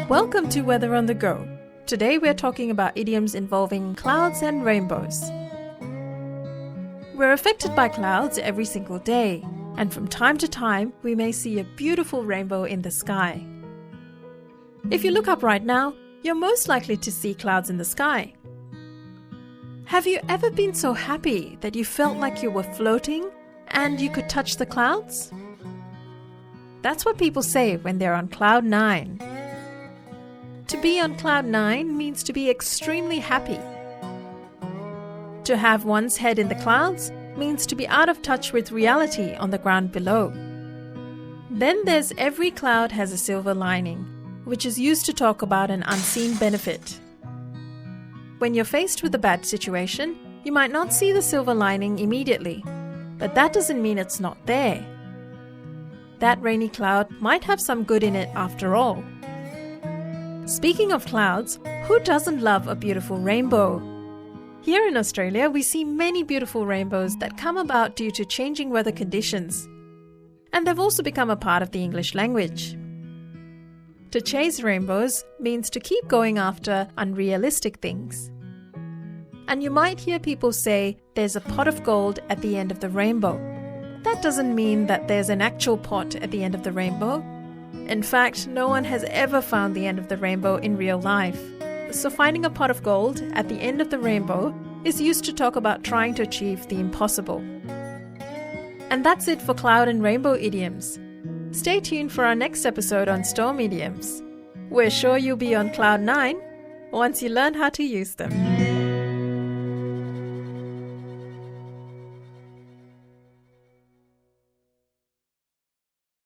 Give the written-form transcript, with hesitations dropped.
Welcome to Weather on the Go. Today we're talking about idioms involving clouds and rainbows. We're affected by clouds every single day, and from time to time we may see a beautiful rainbow in the sky. If you look up right now, you're most likely to see clouds in the sky. Have you ever been so happy that you felt like you were floating and you could touch the clouds? That's what people say when they're on cloud 9. To be on cloud 9 means to be extremely happy. To have one's head in the clouds means to be out of touch with reality on the ground below. Then there's every cloud has a silver lining, which is used to talk about an unseen benefit. When you're faced with a bad situation, you might not see the silver lining immediately, but that doesn't mean it's not there. That rainy cloud might have some good in it after all. Speaking of clouds, who doesn't love a beautiful rainbow? Here in Australia, we see many beautiful rainbows that come about due to changing weather conditions. And they've also become a part of the English language. To chase rainbows means to keep going after unrealistic things. And you might hear people say, there's a pot of gold at the end of the rainbow. That doesn't mean that there's an actual pot at the end of the rainbow. In fact, no one has ever found the end of the rainbow in real life. So finding a pot of gold at the end of the rainbow is used to talk about trying to achieve the impossible. And that's it for cloud and rainbow idioms. Stay tuned for our next episode on storm idioms. We're sure you'll be on cloud 9 once you learn how to use them.